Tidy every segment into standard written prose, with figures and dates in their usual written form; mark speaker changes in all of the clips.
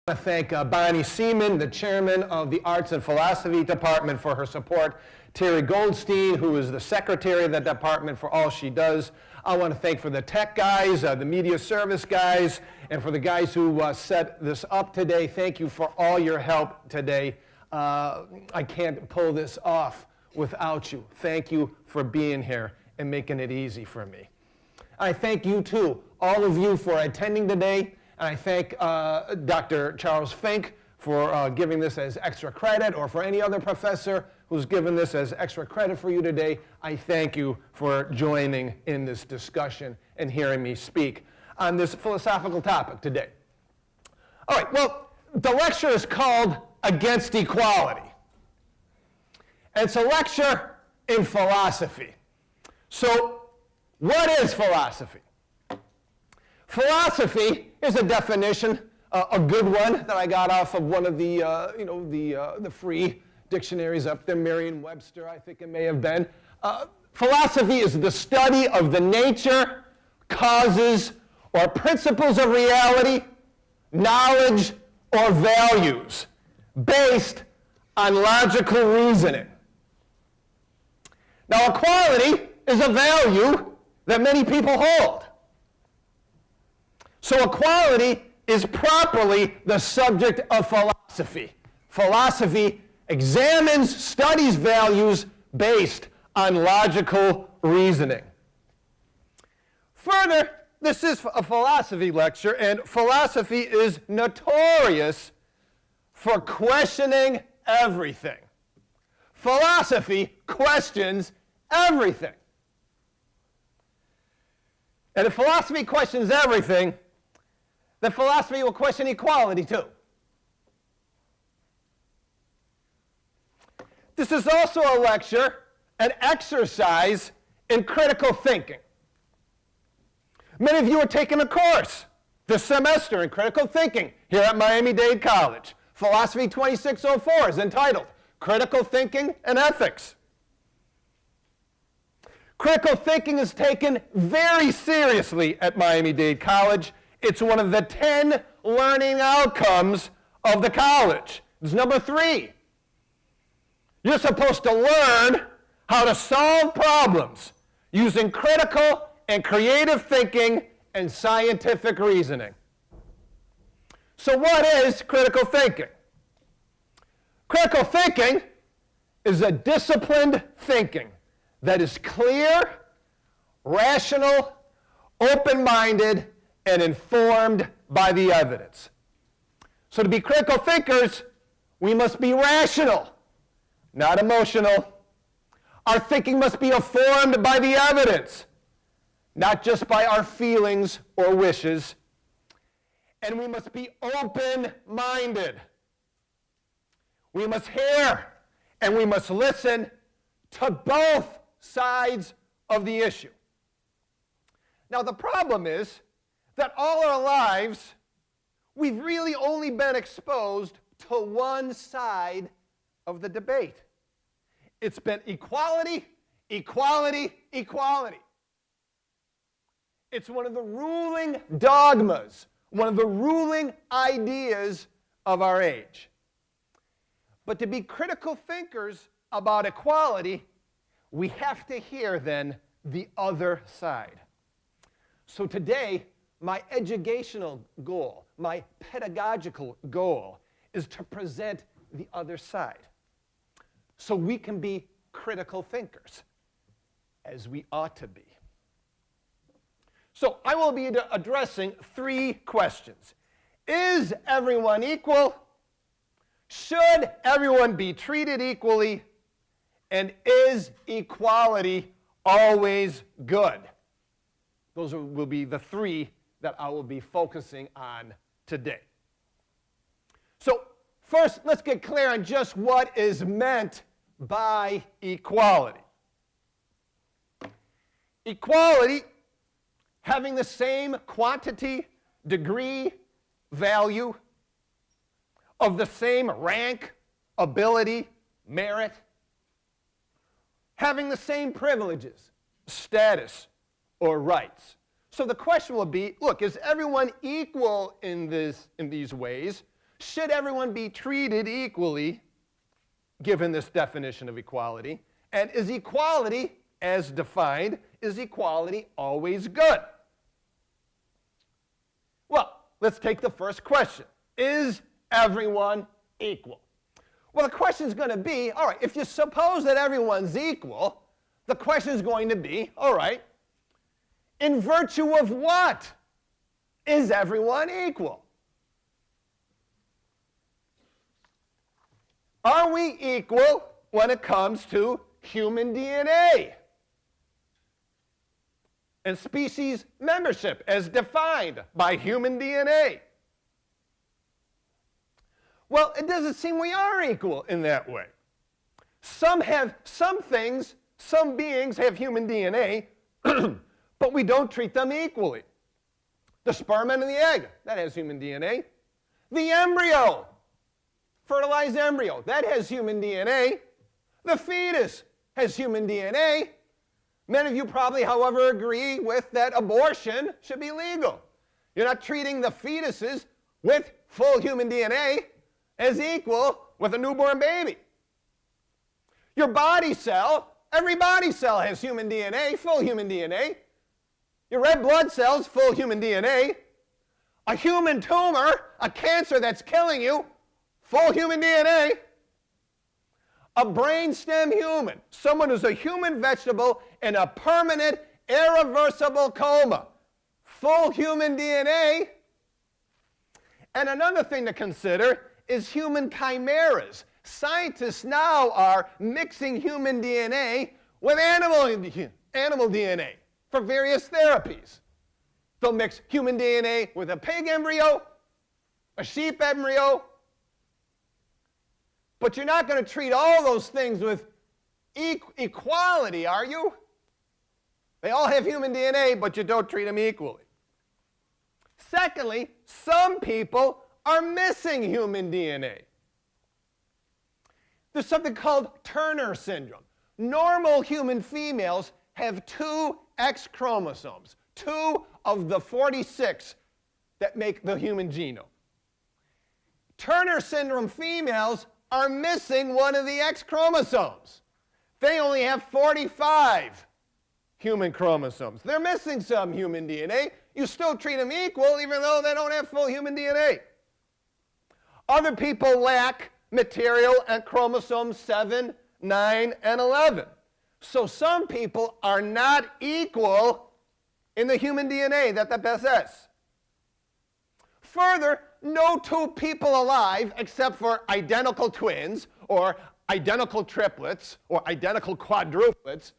Speaker 1: I want to thank Bonnie Seaman, the chairman of the Arts and Philosophy Department, for her support. Terry Goldstein, who is the secretary of that department, for all she does. I want to thank for the tech guys, the media service guys, and for the guys who set this up today. Thank you for all your help today. I can't pull this off without you. Thank you for being here and making it easy for me. I thank you too, all of you, for attending today. And I thank Dr. Charles Fink for giving this as extra credit, or for any other professor who's given this as extra credit for you today. I thank you for joining in this discussion and hearing me speak on this philosophical topic today. All right, well, the lecture is called Against Equality. And it's a lecture in philosophy. So what is philosophy? Philosophy is a definition, a good one that I got off of one of the, the free dictionaries up there, Merriam-Webster, I think it may have been. Philosophy is the study of the nature, causes, or principles of reality, knowledge, or values based on logical reasoning. Now, equality is a value that many people hold. So equality is properly the subject of philosophy. Philosophy examines, studies values based on logical reasoning. Further, this is a philosophy lecture, and philosophy is notorious for questioning everything. Philosophy questions everything. And if philosophy questions everything, then philosophy will question equality too. This is also a lecture, an exercise in critical thinking. Many of you are taking a course this semester in critical thinking here at Miami-Dade College. Philosophy 2604 is entitled Critical Thinking and Ethics. Critical thinking is taken very seriously at Miami-Dade College. It's one of the 10 learning outcomes of the college. It's number 3. You're supposed to learn how to solve problems using critical and creative thinking and scientific reasoning. So what is critical thinking? Critical thinking is a disciplined thinking that is clear, rational, open-minded, and informed by the evidence. So to be critical thinkers, we must be rational, not emotional. Our thinking must be informed by the evidence, not just by our feelings or wishes. And we must be open-minded. We must hear and we must listen to both sides of the issue. Now, the problem is that all our lives, we've really only been exposed to one side of the debate. It's been equality, equality, equality. It's one of the ruling dogmas, one of the ruling ideas of our age. But to be critical thinkers about equality, we have to hear then the other side. So today, my educational goal, my pedagogical goal, is to present the other side so we can be critical thinkers, as we ought to be. So I will be addressing 3 questions. Is everyone equal? Should everyone be treated equally? And is equality always good? Those will be the 3 that I will be focusing on today. So first, let's get clear on just what is meant by equality. Equality, having the same quantity, degree, value, of the same rank, ability, merit, having the same privileges, status, or rights. So the question will be, look, is everyone equal in these ways? should everyone be treated equally, given this definition of equality? And is equality, as defined, is equality always good? Well, let's take the first question. Is everyone equal? Well, the question is going to be, all right, if you suppose that everyone's equal, the question is going to be, all right, in virtue of what is everyone equal? Are we equal when it comes to human DNA and species membership as defined by human DNA? Well, it doesn't seem we are equal in that way. Some beings have human DNA, but we don't treat them equally. The sperm and the egg, that has human DNA. The embryo, fertilized embryo, that has human DNA. The fetus has human DNA. Many of you probably, however, agree with that abortion should be legal. You're not treating the fetuses with full human DNA as equal with a newborn baby. Your body cell, every body cell has human DNA, full human DNA. Your red blood cells, full human DNA. A human tumor, a cancer that's killing you, full human DNA. A brainstem human, someone who's a human vegetable in a permanent, irreversible coma, full human DNA. And another thing to consider is human chimeras. Scientists now are mixing human DNA with animal DNA for various therapies. They'll mix human DNA with a pig embryo, a sheep embryo, but you're not going to treat all those things with equality, are you? They all have human DNA, but you don't treat them equally. Secondly, some people are missing human DNA. There's something called Turner syndrome. Normal human females have 2 X chromosomes, 2 of the 46 that make the human genome. Turner syndrome females are missing one of the X chromosomes. They only have 45 human chromosomes. They're missing some human DNA. You still treat them equal even though they don't have full human DNA. Other people lack material at chromosomes 7, 9, and 11. So some people are not equal in the human DNA that they possess. Further, no 2 people alive, except for identical twins, or identical triplets, or identical quadruplets,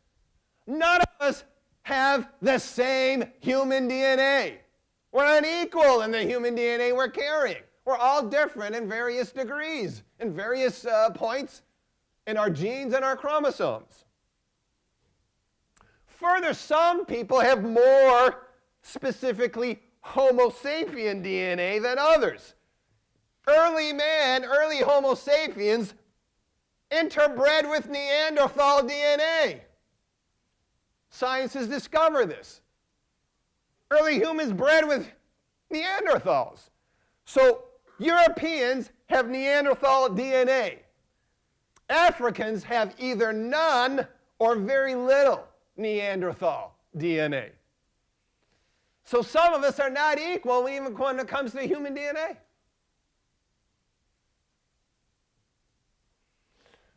Speaker 1: none of us have the same human DNA. We're not equal in the human DNA we're carrying. We're all different in various degrees, in various points in our genes and our chromosomes. Further, some people have more, specifically Homo sapien DNA than others. Early Homo sapiens interbred with Neanderthal DNA. Science has discovered this. Early humans bred with Neanderthals. So Europeans have Neanderthal DNA. Africans have either none or very little Neanderthal DNA. So some of us are not equal even when it comes to human DNA.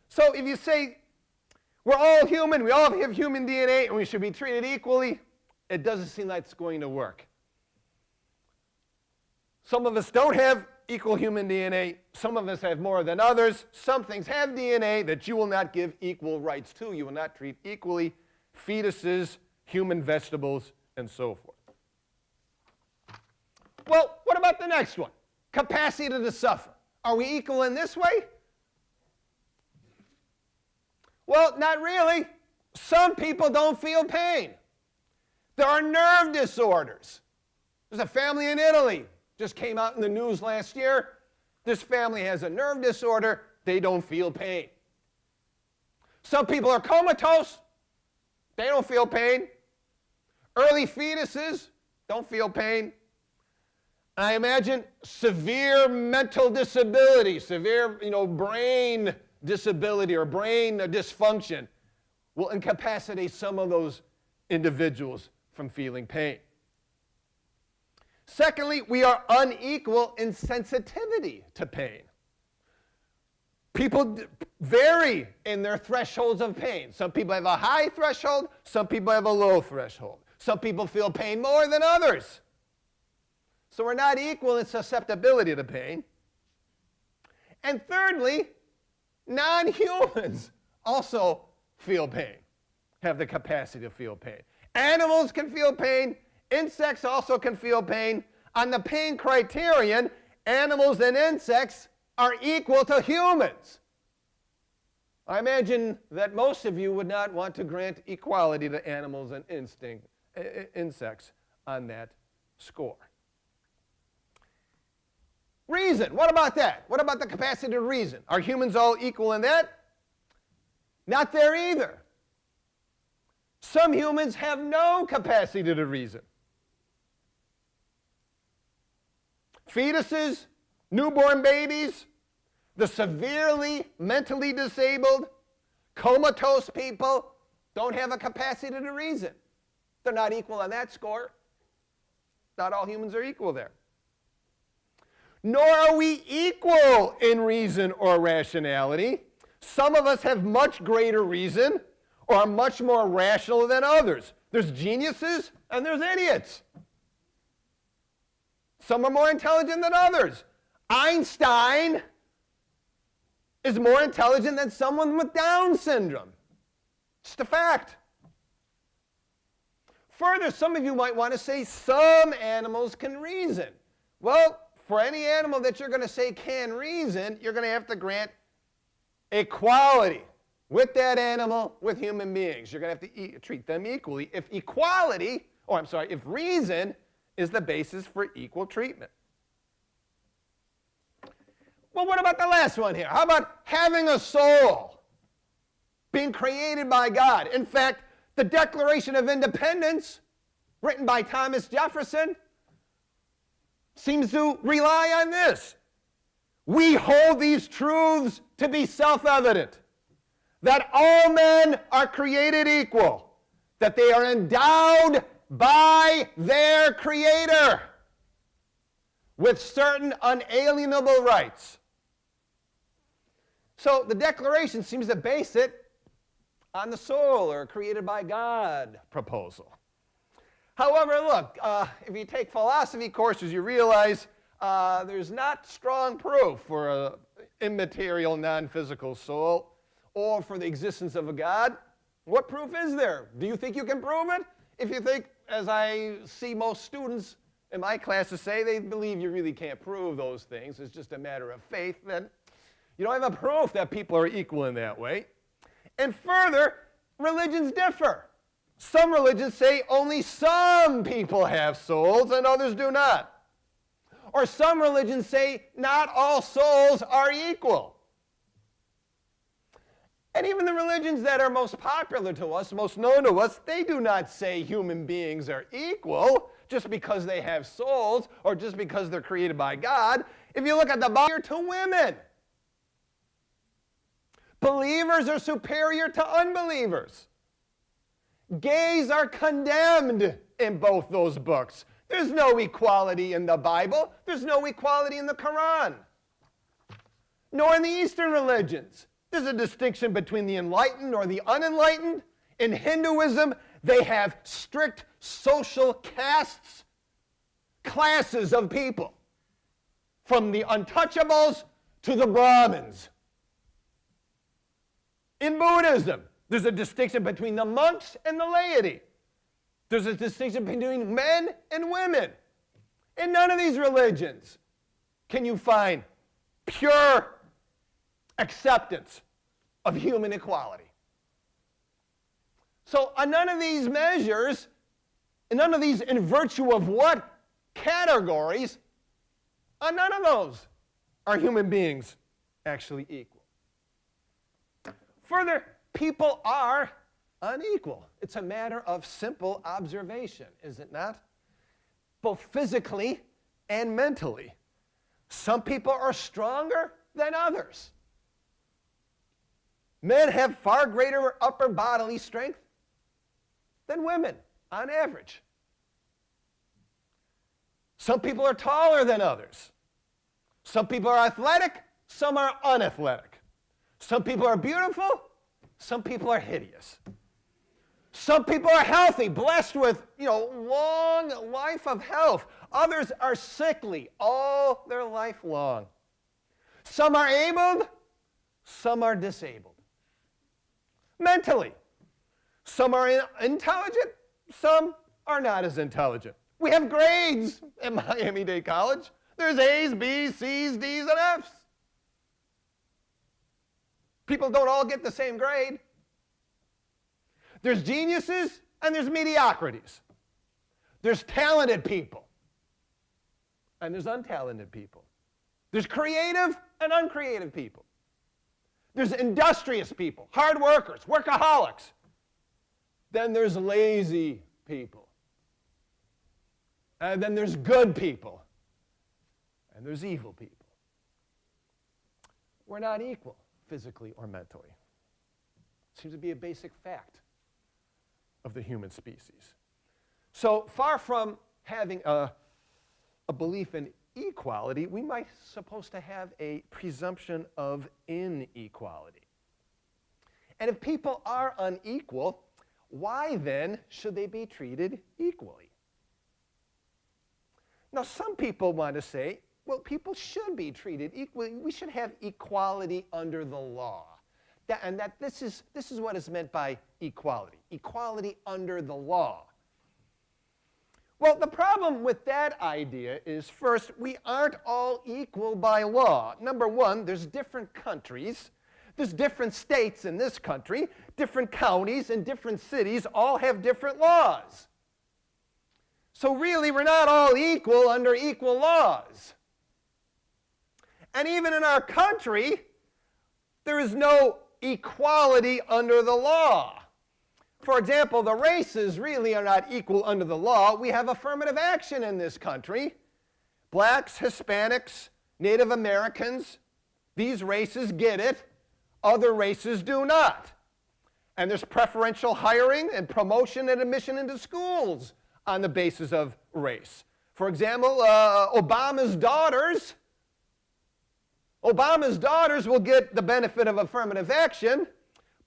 Speaker 1: So if you say we're all human, we all have human DNA, and we should be treated equally, it doesn't seem like it's going to work. Some of us don't have equal human DNA. Some of us have more than others. Some things have DNA that you will not give equal rights to. You will not treat equally fetuses, human vegetables, and so forth. Well, what about the next one? Capacity to suffer. Are we equal in this way? Well, not really. Some people don't feel pain. There are nerve disorders. There's a family in Italy, just came out in the news last year. This family has a nerve disorder. They don't feel pain. Some people are comatose. They don't feel pain. Early fetuses don't feel pain. I imagine severe mental disability, severe, brain disability or brain dysfunction will incapacitate some of those individuals from feeling pain. Secondly, we are unequal in sensitivity to pain. People vary in their thresholds of pain. Some people have a high threshold, some people have a low threshold. Some people feel pain more than others. So we're not equal in susceptibility to pain. And thirdly, non-humans also feel pain, have the capacity to feel pain. Animals can feel pain. Insects also can feel pain. On the pain criterion, animals and insects are equal to humans. I imagine that most of you would not want to grant equality to animals and insects on that score. Reason, what about that? What about the capacity to reason? Are humans all equal in that? Not there either. Some humans have no capacity to reason. Fetuses, newborn babies, the severely mentally disabled, comatose people don't have a capacity to reason. They're not equal on that score. Not all humans are equal there. Nor are we equal in reason or rationality. Some of us have much greater reason or are much more rational than others. There's geniuses and there's idiots. Some are more intelligent than others. Einstein is more intelligent than someone with Down syndrome. Just a fact. Further, some of you might want to say some animals can reason. Well, for any animal that you're going to say can reason, you're going to have to grant equality with that animal, with human beings. You're going to have to treat them equally if if reason is the basis for equal treatment. Well, what about the last one here? How about having a soul, being created by God? In fact, the Declaration of Independence, written by Thomas Jefferson, seems to rely on this. We hold these truths to be self-evident, that all men are created equal, that they are endowed by their Creator with certain unalienable rights. So the Declaration seems to base it on the soul or created by God proposal. However, look, if you take philosophy courses, you realize there's not strong proof for an immaterial, non-physical soul or for the existence of a God. What proof is there? Do you think you can prove it? If you think, as I see most students in my classes say, they believe you really can't prove those things, it's just a matter of faith, then you don't have a proof that people are equal in that way. And further, religions differ. Some religions say only some people have souls and others do not. Or some religions say not all souls are equal. And even the religions that are most popular to us, most known to us, they do not say human beings are equal just because they have souls or just because they're created by God. If you look at the Bible, to women, believers are superior to unbelievers. Gays are condemned in both those books. There's no equality in the Bible. There's no equality in the Quran. Nor in the Eastern religions. There's a distinction between the enlightened or the unenlightened. In Hinduism, they have strict social castes, classes of people, from the untouchables to the Brahmins. In Buddhism, there's a distinction between the monks and the laity. There's a distinction between men and women. In none of these religions can you find pure acceptance of human equality. So on none of these measures, and none of these in virtue of what categories, on none of those are human beings actually equal. Further, people are unequal. It's a matter of simple observation, is it not? Both physically and mentally. Some people are stronger than others. Men have far greater upper bodily strength than women, on average. Some people are taller than others. Some people are athletic, some are unathletic. Some people are beautiful, some people are hideous. Some people are healthy, blessed with, long life of health. Others are sickly all their life long. Some are abled, some are disabled. Mentally, some are intelligent, some are not as intelligent. We have grades at Miami-Dade College. There's A's, B's, C's, D's, and F's. People don't all get the same grade. There's geniuses and there's mediocrities. There's talented people and there's untalented people. There's creative and uncreative people. There's industrious people, hard workers, workaholics. Then there's lazy people. And then there's good people. And there's evil people. We're not equal physically or mentally. Seems to be a basic fact of the human species. So far from having a belief in equality, we might supposed to have a presumption of inequality. And if people are unequal, why then should they be treated equally? Now, some people want to say, well, people should be treated equally. We should have equality under the law. This is what is meant by equality. Equality under the law. Well, the problem with that idea is, first, we aren't all equal by law. Number one, there's different countries. There's different states in this country. Different counties and different cities all have different laws. So really, we're not all equal under equal laws. And even in our country, there is no equality under the law. For example, the races really are not equal under the law. We have affirmative action in this country. Blacks, Hispanics, Native Americans, these races get it. Other races do not. And there's preferential hiring and promotion and admission into schools on the basis of race. For example, Obama's daughters will get the benefit of affirmative action,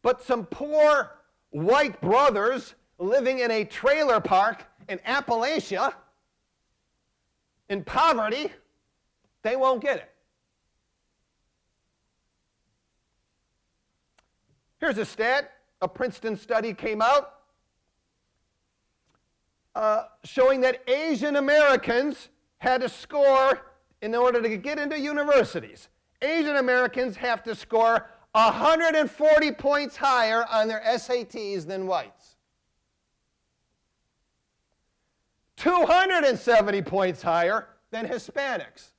Speaker 1: but some poor white brothers living in a trailer park in Appalachia, in poverty, they won't get it. Here's a stat. A Princeton study came out showing that Asian Americans had to score in order to get into universities. Asian Americans have to score 140 points higher on their SATs than whites. 270 points higher than Hispanics.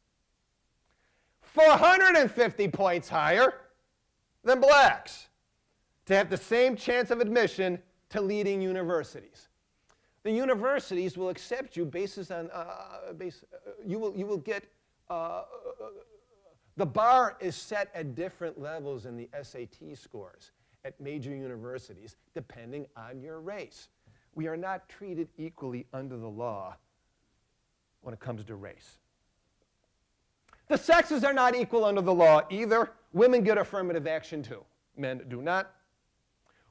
Speaker 1: 450 points higher than blacks to have the same chance of admission to leading universities. The universities will accept you basis on, you will get, the bar is set at different levels in the SAT scores at major universities depending on your race. We are not treated equally under the law when it comes to race. The sexes are not equal under the law either. Women get affirmative action too. Men do not.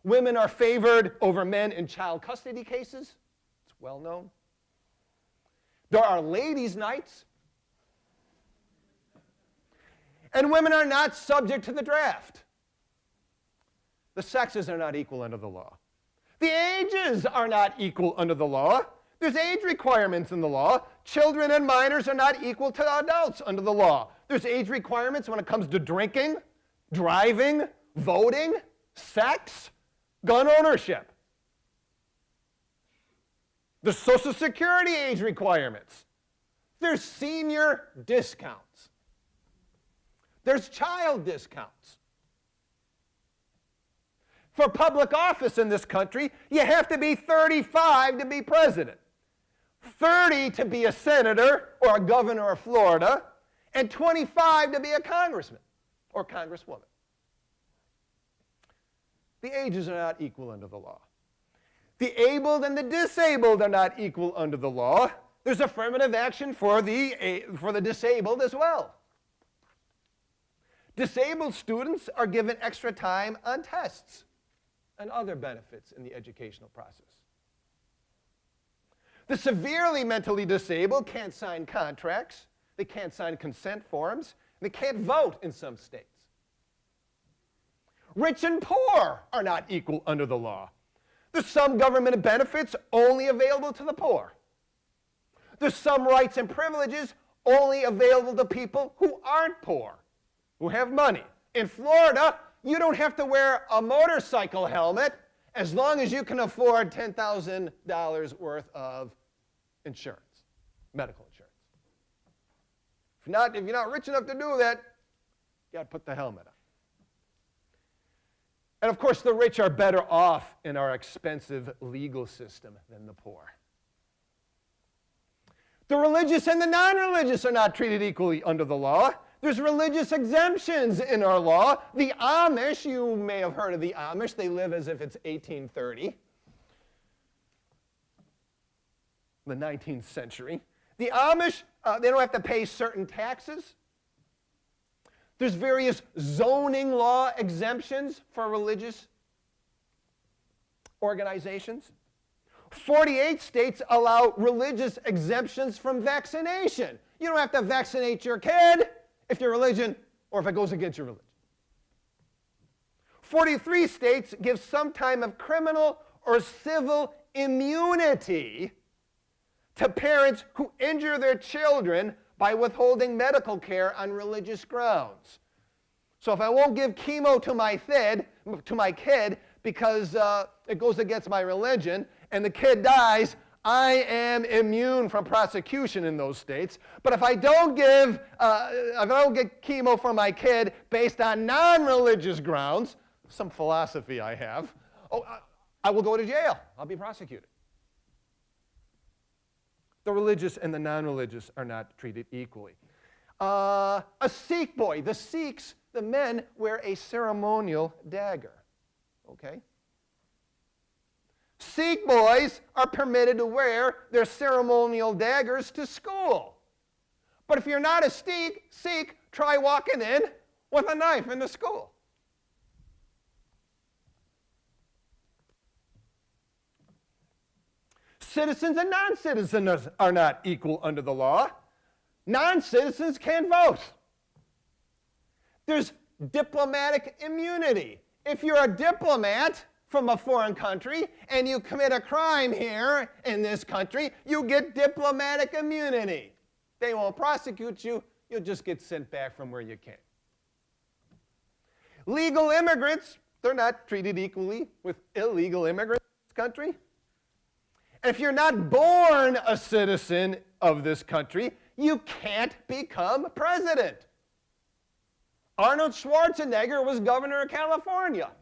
Speaker 1: Women are favored over men in child custody cases. It's well known. There are ladies' nights. And women are not subject to the draft. The sexes are not equal under the law. The ages are not equal under the law. There's age requirements in the law. Children and minors are not equal to adults under the law. There's age requirements when it comes to drinking, driving, voting, sex, gun ownership. There's Social Security age requirements. There's senior discounts. There's child discounts. For public office in this country, you have to be 35 to be president. 30 to be a senator or a governor of Florida, and 25 to be a congressman or congresswoman. The ages are not equal under the law. The abled and the disabled are not equal under the law. There's affirmative action for the disabled as well. Disabled students are given extra time on tests and other benefits in the educational process. The severely mentally disabled can't sign contracts, they can't sign consent forms, and they can't vote in some states. Rich and poor are not equal under the law. There's some government benefits only available to the poor. There's some rights and privileges only available to people who aren't poor, who have money. In Florida, you don't have to wear a motorcycle helmet as long as you can afford $10,000 worth of insurance, medical insurance. If you're not rich enough to do that, you got to put the helmet on. And of course, the rich are better off in our expensive legal system than the poor. The religious and the non-religious are not treated equally under the law. There's religious exemptions in our law. The Amish, you may have heard of the Amish. They live as if it's 1830, the 19th century. The Amish, they don't have to pay certain taxes. There's various zoning law exemptions for religious organizations. 48 states allow religious exemptions from vaccination. You don't have to vaccinate your kid if your religion or if it goes against your religion. 43 states give some time of criminal or civil immunity to parents who injure their children by withholding medical care on religious grounds. So if I won't give chemo to my kid because it goes against my religion, and the kid dies, I am immune from prosecution in those states. But if I don't get chemo for my kid based on non-religious grounds, some philosophy I have, I will go to jail. I'll be prosecuted. The religious and the non-religious are not treated equally. A Sikh boy, the Sikhs, the men wear a ceremonial dagger. Okay? Sikh boys are permitted to wear their ceremonial daggers to school. But if you're not a Sikh, try walking in with a knife into school. Citizens and non-citizens are not equal under the law. Non-citizens can't vote. There's diplomatic immunity. If you're a diplomat from a foreign country and you commit a crime here in this country, you get diplomatic immunity. They won't prosecute you. You'll just get sent back from where you came. Legal immigrants, they're not treated equally with illegal immigrants in this country. If you're not born a citizen of this country, you can't become president. Arnold Schwarzenegger was governor of California.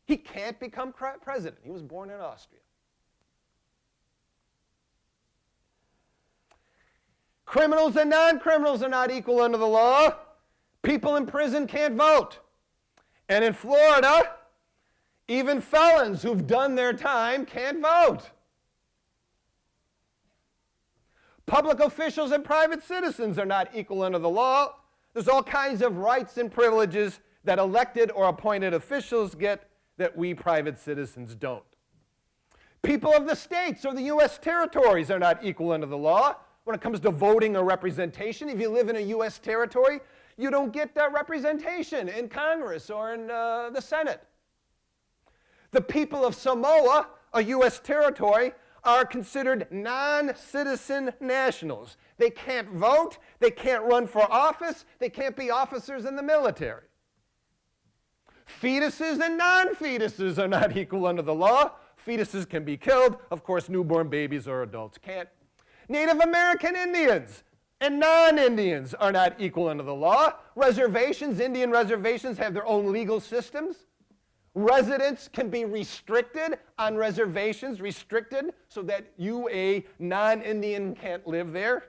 Speaker 1: He can't become president. He was born in Austria. Criminals and non-criminals are not equal under the law. People in prison can't vote. And in Florida, even felons who've done their time can't vote. Public officials and private citizens are not equal under the law. There's all kinds of rights and privileges that elected or appointed officials get that we private citizens don't. People of the states or the U.S. territories are not equal under the law. When it comes to voting or representation, if you live in a U.S. territory, you don't get representation in Congress or in the Senate. The people of Samoa, a U.S. territory, are considered non-citizen nationals. They can't vote, they can't run for office, they can't be officers in the military. Fetuses and non-fetuses are not equal under the law. Fetuses can be killed. Of course, newborn babies or adults can't. Native American Indians and non-Indians are not equal under the law. Reservations, Indian reservations, have their own legal systems. Residents can be restricted on reservations, restricted so that you, a non-Indian, can't live there.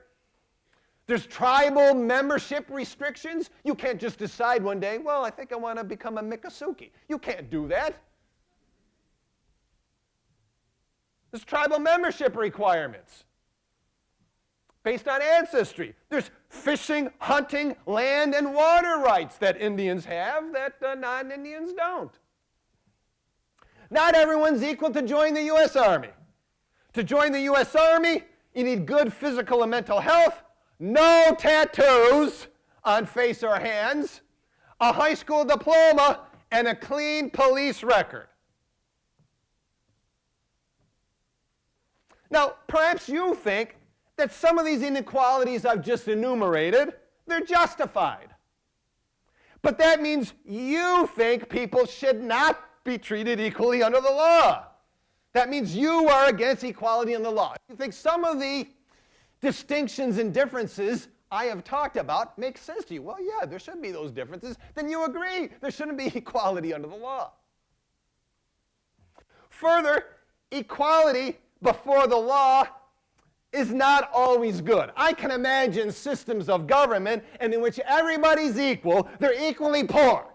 Speaker 1: There's tribal membership restrictions. You can't just decide one day, well, I think I want to become a Miccosukee. You can't do that. There's tribal membership requirements based on ancestry. There's fishing, hunting, land, and water rights that Indians have that non-Indians don't. Not everyone's equal to join the U.S. Army. To join the U.S. Army, you need good physical and mental health, no tattoos on face or hands, a high school diploma, and a clean police record. Now, perhaps you think that some of these inequalities I've just enumerated, they're justified. But that means you think people should not be treated equally under the law. That means you are against equality in the law. You think some of the distinctions and differences I have talked about make sense to you. Well, yeah, there should be those differences. Then you agree there shouldn't be equality under the law. Further, equality before the law is not always good. I can imagine systems of government and in which everybody's equal, they're equally poor.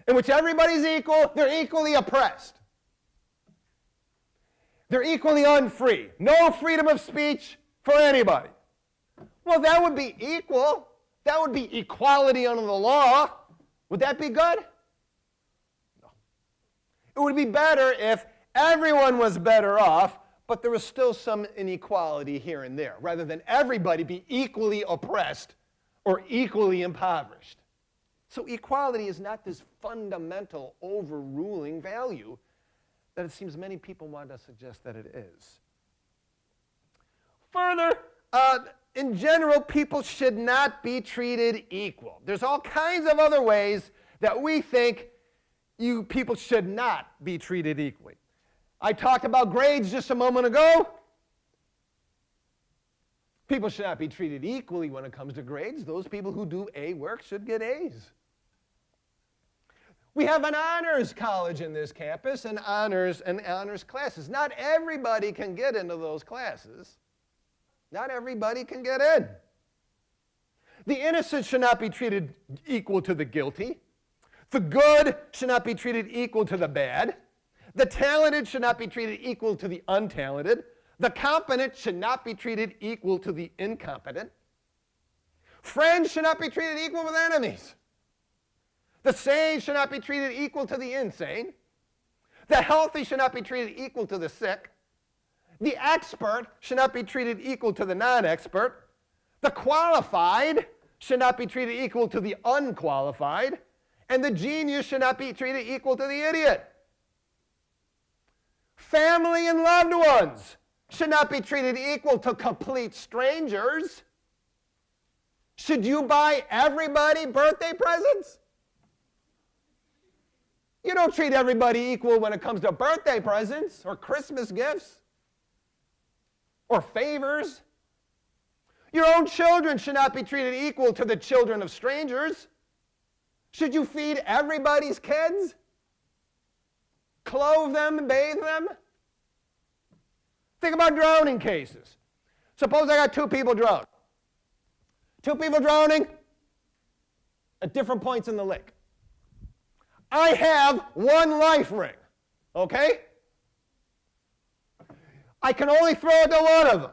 Speaker 1: In which everybody's equal, they're equally oppressed. They're equally unfree. No freedom of speech for anybody. Well, that would be equal. That would be equality under the law. Would that be good? No. It would be better if everyone was better off, but there was still some inequality here and there, rather than everybody be equally oppressed or equally impoverished. So equality is not this fundamental overruling value that it seems many people want to suggest that it is. Further, in general, people should not be treated equal. There's all kinds of other ways that we think people should not be treated equally. I talked about grades just a moment ago. People should not be treated equally when it comes to grades. Those people who do A work should get A's. We have an honors college in this campus and honors classes. Not everybody can get into those classes. Not everybody can get in. The innocent should not be treated equal to the guilty. The good should not be treated equal to the bad. The talented should not be treated equal to the untalented. The competent should not be treated equal to the incompetent. Friends should not be treated equal with enemies. The sane should not be treated equal to the insane. The healthy should not be treated equal to the sick. The expert should not be treated equal to the non-expert. The qualified should not be treated equal to the unqualified. And the genius should not be treated equal to the idiot. Family and loved ones should not be treated equal to complete strangers. Should you buy everybody birthday presents? You don't treat everybody equal when it comes to birthday presents or Christmas gifts or favors. Your own children should not be treated equal to the children of strangers. Should you feed everybody's kids? Clothe them and bathe them? Think about drowning cases. Suppose I got two people drowned. Two people drowning at different points in the lake. I have one life ring, okay? I can only throw it to one of them.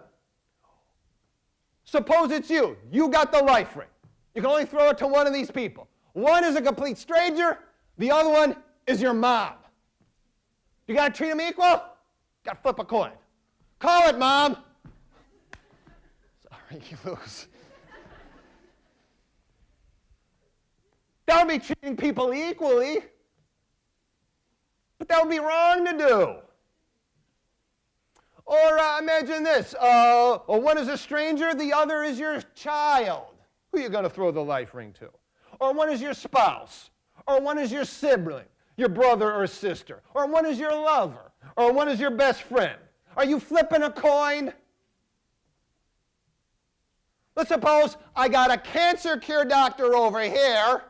Speaker 1: Suppose it's you. You got the life ring. You can only throw it to one of these people. One is a complete stranger. The other one is your mom. You got to treat them equal? Got to flip a coin. Call it, Mom. Sorry, you lose. That would be treating people equally, but that would be wrong to do. Or imagine this. One is a stranger, the other is your child. Who are you going to throw the life ring to? Or one is your spouse. Or one is your sibling, your brother or sister. Or one is your lover. Or one is your best friend. Are you flipping a coin? Let's suppose I got a cancer cure doctor over here,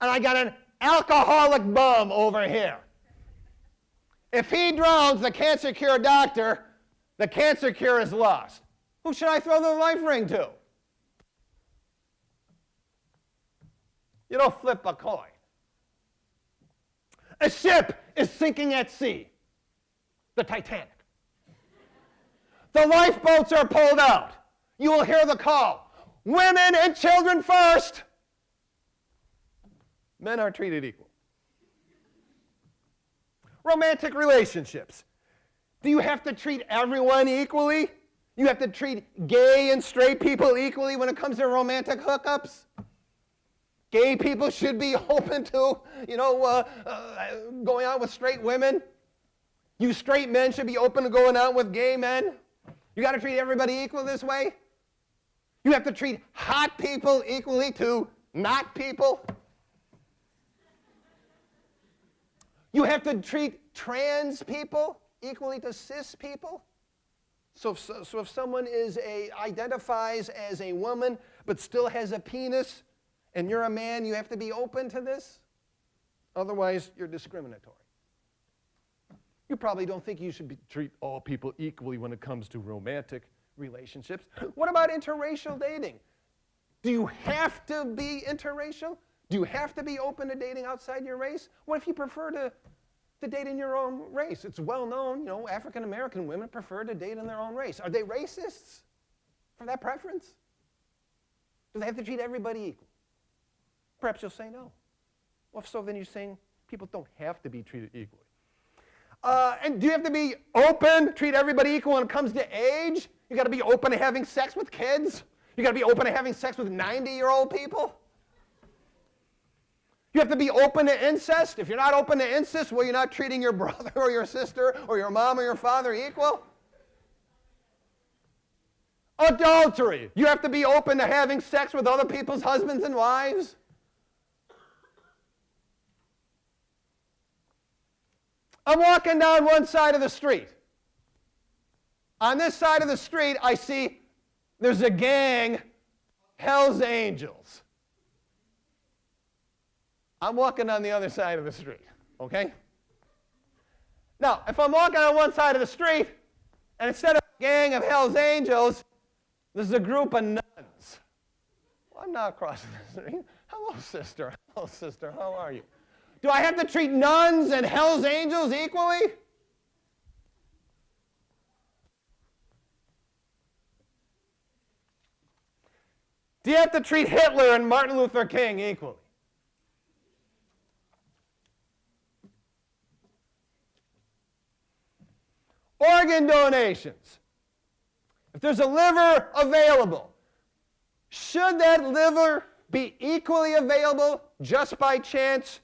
Speaker 1: and I got an alcoholic bum over here. If he drowns, the cancer cure doctor, the cancer cure is lost. Who should I throw the life ring to? You don't flip a coin. A ship is sinking at sea. The Titanic. The lifeboats are pulled out. You will hear the call. Women and children first. Men are treated equal. Romantic relationships. Do you have to treat everyone equally? You have to treat gay and straight people equally when it comes to romantic hookups? Gay people should be open to, going out with straight women. You straight men should be open to going out with gay men. You got to treat everybody equal this way. You have to treat hot people equally to not people. You have to treat trans people equally to cis people. So if someone identifies as a woman but still has a penis, and you're a man, you have to be open to this. Otherwise, you're discriminatory. You probably don't think you should treat all people equally when it comes to romantic relationships. What about interracial dating? Do you have to be interracial? Do you have to be open to dating outside your race? What if you prefer to date in your own race? It's well known, African American women prefer to date in their own race. Are they racists for that preference? Do they have to treat everybody equal? Perhaps you'll say no. Well, if so, then you're saying people don't have to be treated equally. And do you have to be open, treat everybody equal when it comes to age? You got to be open to having sex with kids? You got to be open to having sex with 90-year-old people? You have to be open to incest? If you're not open to incest, well, you're not treating your brother or your sister or your mom or your father equal? Adultery. You have to be open to having sex with other people's husbands and wives? I'm walking down one side of the street. On this side of the street, I see there's a gang, Hell's Angels. I'm walking on the other side of the street, okay? Now, if I'm walking on one side of the street, and instead of a gang of Hell's Angels, there's a group of nuns. Well, I'm not crossing the street. Hello, sister. Hello, sister. How are you? Do I have to treat nuns and Hell's Angels equally? Do you have to treat Hitler and Martin Luther King equally? Organ donations. If there's a liver available, should that liver be equally available just by chance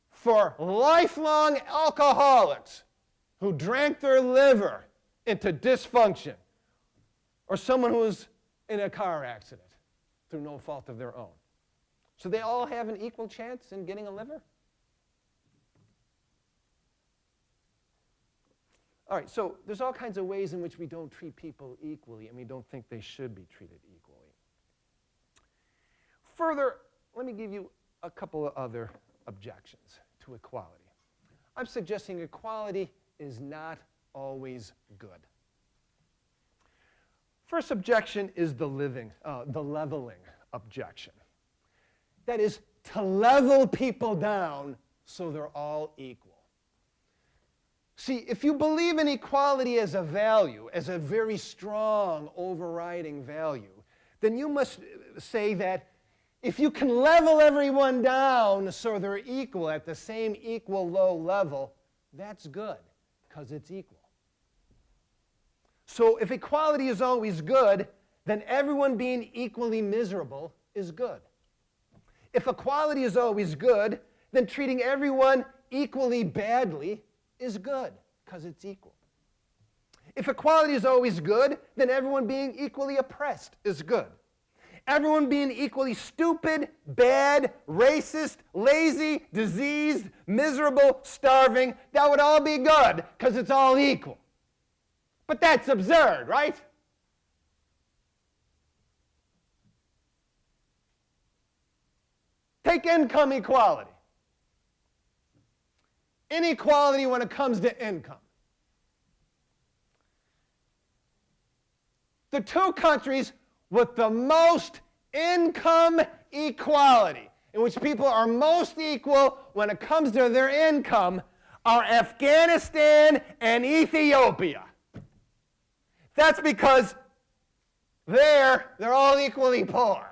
Speaker 1: for lifelong alcoholics who drank their liver into dysfunction, or someone who was in a car accident through no fault of their own? So they all have an equal chance in getting a liver? All right, so there's all kinds of ways in which we don't treat people equally, and we don't think they should be treated equally. Further, let me give you a couple of other objections to equality. I'm suggesting equality is not always good. First objection is the leveling objection. That is, to level people down so they're all equal. See, if you believe in equality as a value, as a very strong overriding value, then you must say that if you can level everyone down so they're equal at the same equal low level, that's good, because it's equal. So if equality is always good, then everyone being equally miserable is good. If equality is always good, then treating everyone equally badly is good, because it's equal. If equality is always good, then everyone being equally oppressed is good. Everyone being equally stupid, bad, racist, lazy, diseased, miserable, starving, that would all be good, because it's all equal. But that's absurd, right? Take income equality. inequality when it comes to income. The two countries with the most income equality, in which people are most equal when it comes to their income, are Afghanistan and Ethiopia. That's because they're all equally poor.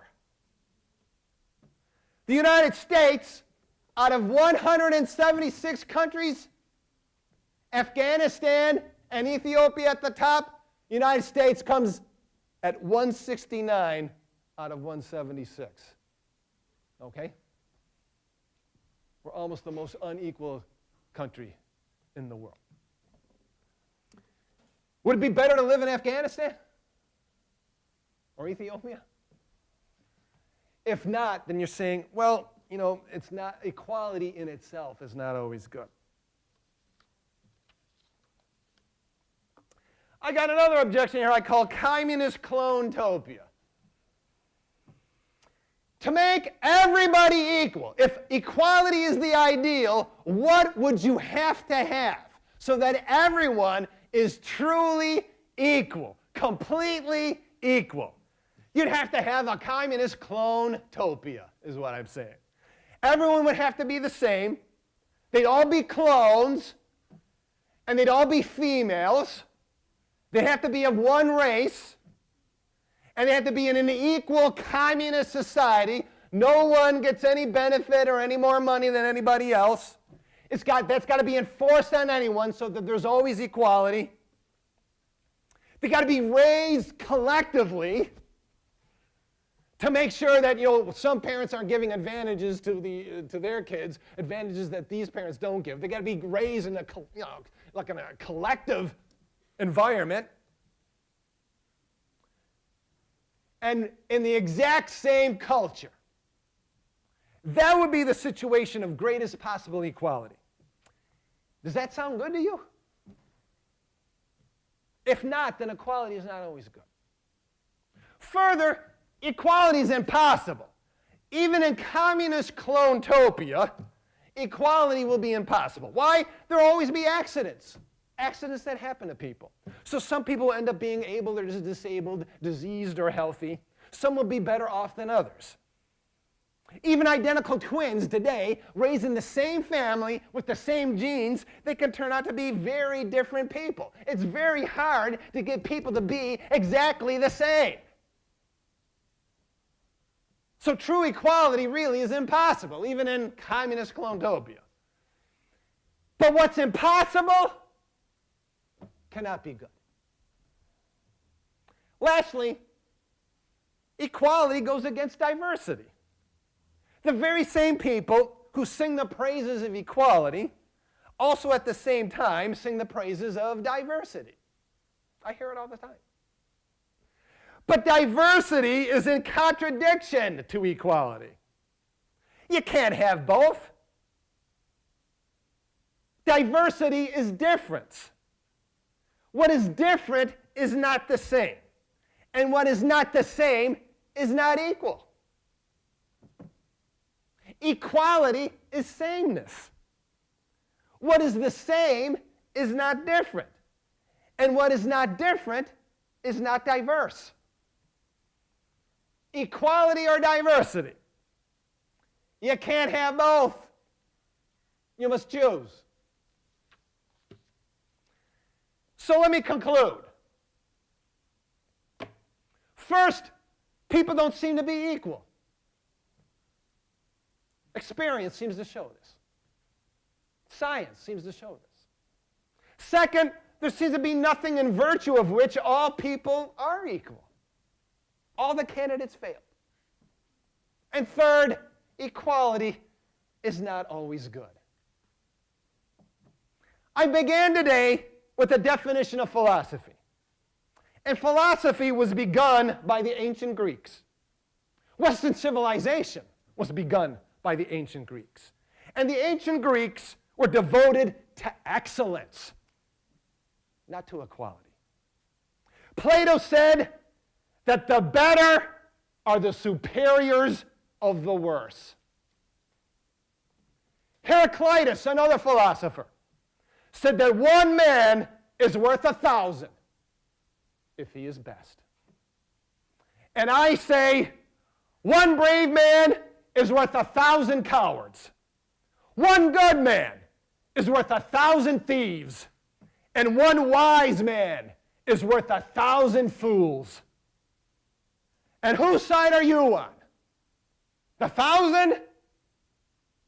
Speaker 1: The United States, out of 176 countries, Afghanistan and Ethiopia at the top, the United States comes at 169 out of 176. Okay? We're almost the most unequal country in the world. Would it be better to live in Afghanistan or Ethiopia? If not, then you're saying, well, you know, it's not, equality in itself is not always good. I got another objection here I call communist clone-topia. To make everybody equal, if equality is the ideal, what would you have to have so that everyone is truly equal, completely equal? You'd have to have a communist clone-topia, is what I'm saying. Everyone would have to be the same. They'd all be clones, and they'd all be females. They'd have to be of one race, and they have to be in an equal communist society. No one gets any benefit or any more money than anybody else. That's got to be enforced on anyone so that there's always equality. They got to be raised collectively to make sure that, you know, some parents aren't giving advantages to their kids, advantages that these parents don't give. They got to be raised in a, you know, like in a collective environment. And in the exact same culture. That would be the situation of greatest possible equality. Does that sound good to you? If not, then equality is not always good. Further, equality is impossible. Even in communist clone-topia, equality will be impossible. Why? There will always be accidents. Accidents that happen to people. So some people will end up being able or disabled, diseased or healthy. Some will be better off than others. Even identical twins today, raised in the same family with the same genes, they can turn out to be very different people. It's very hard to get people to be exactly the same. So true equality really is impossible, even in communist clone-topia. But what's impossible cannot be good. Lastly, equality goes against diversity. The very same people who sing the praises of equality also at the same time sing the praises of diversity. I hear it all the time. But diversity is in contradiction to equality. You can't have both. Diversity is difference. What is different is not the same. And what is not the same is not equal. Equality is sameness. What is the same is not different. And what is not different is not diverse. Equality or diversity? You can't have both. You must choose. So let me conclude. First, people don't seem to be equal. Experience seems to show this. Science seems to show this. Second, there seems to be nothing in virtue of which all people are equal. All the candidates failed. And third, equality is not always good. I began today with a definition of philosophy. And philosophy was begun by the ancient Greeks. Western civilization was begun by the ancient Greeks. And the ancient Greeks were devoted to excellence, not to equality. Plato said that the better are the superiors of the worse. Heraclitus, another philosopher, said that one man is worth 1,000 if he is best. And I say, one brave man is worth 1,000 cowards. One good man is worth 1,000 thieves. And one wise man is worth 1,000 fools. And whose side are you on? The 1,000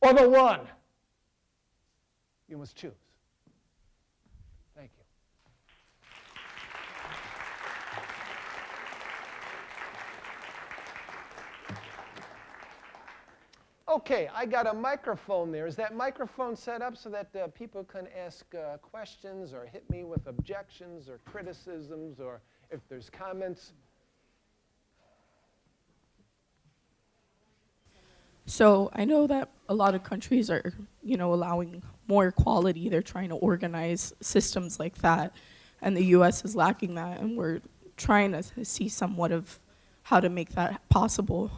Speaker 1: or the one? You must choose. Thank you. Okay, I got a microphone there. Is that microphone set up so that people can ask questions or hit me with objections or criticisms, or if there's comments?
Speaker 2: So I know that a lot of countries are, allowing more equality. They're trying to organize systems like that, and the U.S. is lacking that, and we're trying to see somewhat of how to make that possible.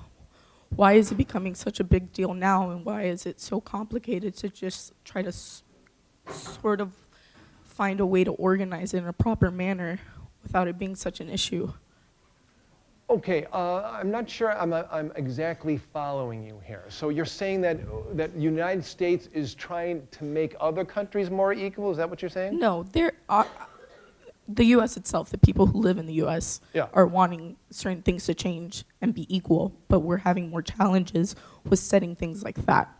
Speaker 2: Why is it becoming such a big deal now, and why is it so complicated to just try to sort of find a way to organize it in a proper manner without it being such an issue?
Speaker 1: Okay, I'm not sure I'm exactly following you here. So you're saying that the United States is trying to make other countries more equal? Is that what you're saying?
Speaker 2: No, the U.S. itself, the people who live in the U.S. are wanting certain things to change and be equal, but we're having more challenges with setting things like that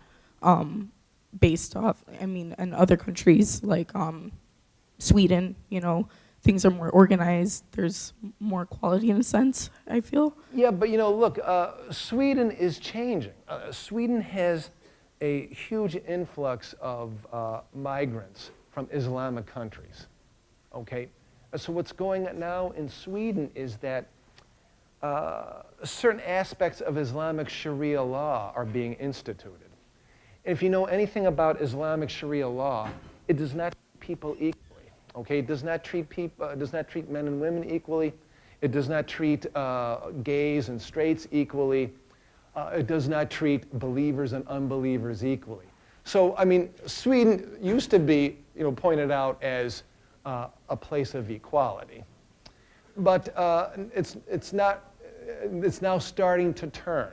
Speaker 2: based off, and other countries like Sweden, things are more organized. There's more equality in a sense, I feel.
Speaker 1: Yeah, but look, Sweden is changing. Sweden has a huge influx of migrants from Islamic countries, okay? So what's going on now in Sweden is that certain aspects of Islamic Sharia law are being instituted. And if you know anything about Islamic Sharia law, it does not treat people equally. Okay, it does not treat men and women equally. It does not treat gays and straights equally. It does not treat believers and unbelievers equally. So, Sweden used to be, pointed out as a place of equality, but it's now starting to turn.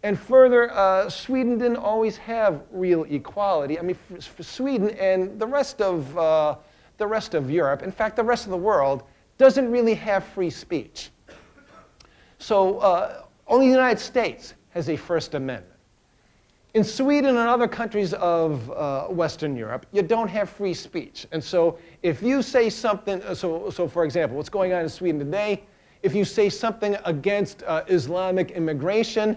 Speaker 1: And further, Sweden didn't always have real equality. For Sweden and the rest of Europe, in fact, the rest of the world, doesn't really have free speech. So only the United States has a First Amendment. In Sweden and other countries of Western Europe, you don't have free speech. And so if you say something, so for example, what's going on in Sweden today, if you say something against Islamic immigration,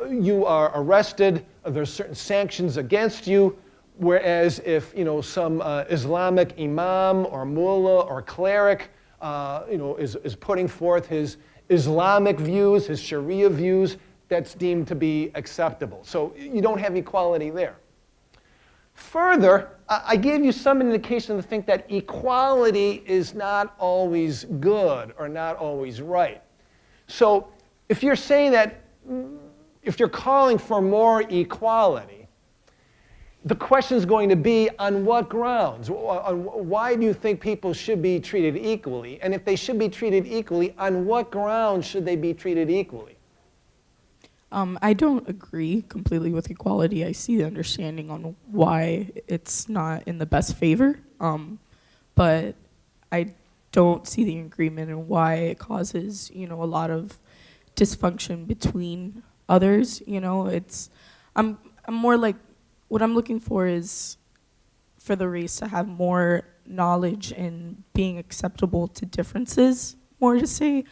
Speaker 1: you are arrested, there's certain sanctions against you. Whereas if some Islamic imam or mullah or cleric is putting forth his Islamic views, his Sharia views, that's deemed to be acceptable. So you don't have equality there. Further, I gave you some indication to think that equality is not always good or not always right. So if you're saying that, if you're calling for more equality, the question is going to be, on what grounds? Why do you think people should be treated equally? And if they should be treated equally, on what grounds should they be treated equally?
Speaker 2: I don't agree completely with equality. I see the understanding on why it's not in the best favor, but I don't see the agreement in why it causes, a lot of dysfunction between others. I'm more like, what I'm looking for is for the race to have more knowledge and being acceptable to differences, more to say.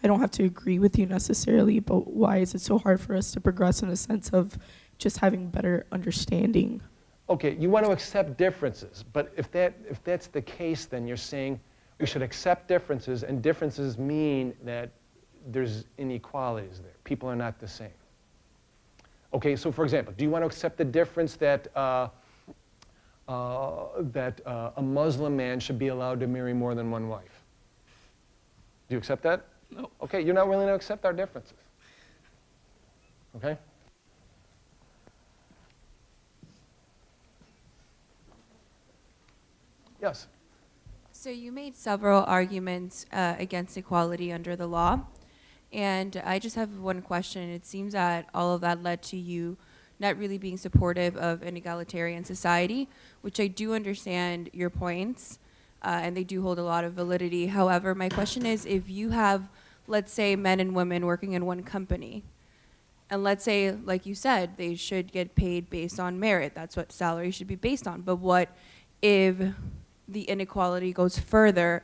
Speaker 2: I don't have to agree with you necessarily, but why is it so hard for us to progress in a sense of just having better understanding?
Speaker 1: Okay, you want to accept differences, but if that's the case, then you're saying we should accept differences, and differences mean that there's inequalities there. People are not the same. Okay, so for example, do you want to accept the difference that a Muslim man should be allowed to marry more than one wife? Do you accept that?
Speaker 2: No.
Speaker 1: Okay, you're not willing to accept our differences. Okay? Yes.
Speaker 3: So you made several arguments against equality under the law, and I just have one question. It seems that all of that led to you not really being supportive of an egalitarian society, which I do understand your points, and they do hold a lot of validity. However, my question is, if you have, let's say, men and women working in one company, and let's say, like you said, they should get paid based on merit. That's what salary should be based on. But what if the inequality goes further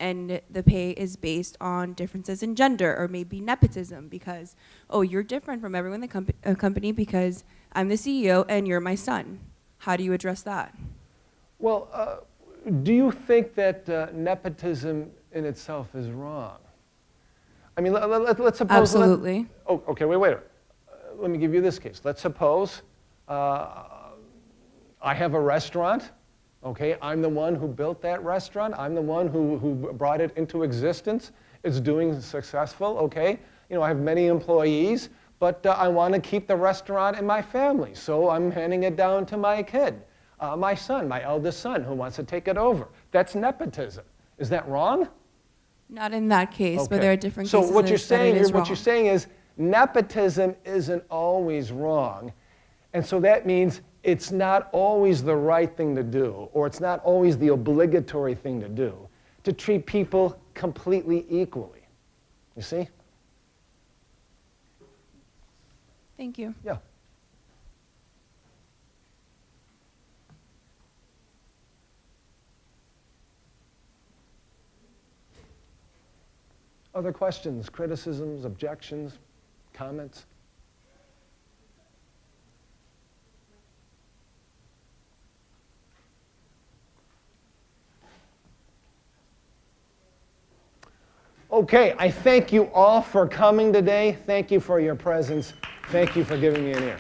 Speaker 3: and the pay is based on differences in gender or maybe nepotism because, oh, you're different from everyone in the company because I'm the CEO and you're my son? How do you address that?
Speaker 1: Well, do you think that nepotism in itself is wrong? I mean, let's suppose...
Speaker 3: Absolutely.
Speaker 1: Oh, okay, wait. Let me give you this case. Let's suppose I have a restaurant. Okay, I'm the one who built that restaurant. I'm the one who brought it into existence. It's doing successful, okay? You know, I have many employees, but I want to keep the restaurant in my family. So I'm handing it down to my kid, my son, my eldest son, who wants to take it over. That's nepotism. Is that wrong?
Speaker 3: Not in that case,
Speaker 1: Okay.
Speaker 3: but there are different
Speaker 1: so
Speaker 3: cases
Speaker 1: what you're saying
Speaker 3: that it is
Speaker 1: what you're saying is nepotism isn't always wrong. And so that means it's not always the right thing to do, or it's not always the obligatory thing to do, to treat people completely equally. You see?
Speaker 3: Thank you.
Speaker 1: Yeah. Other questions, criticisms, objections, comments? Okay, I thank you all for coming today. Thank you for your presence. Thank you for giving me an ear.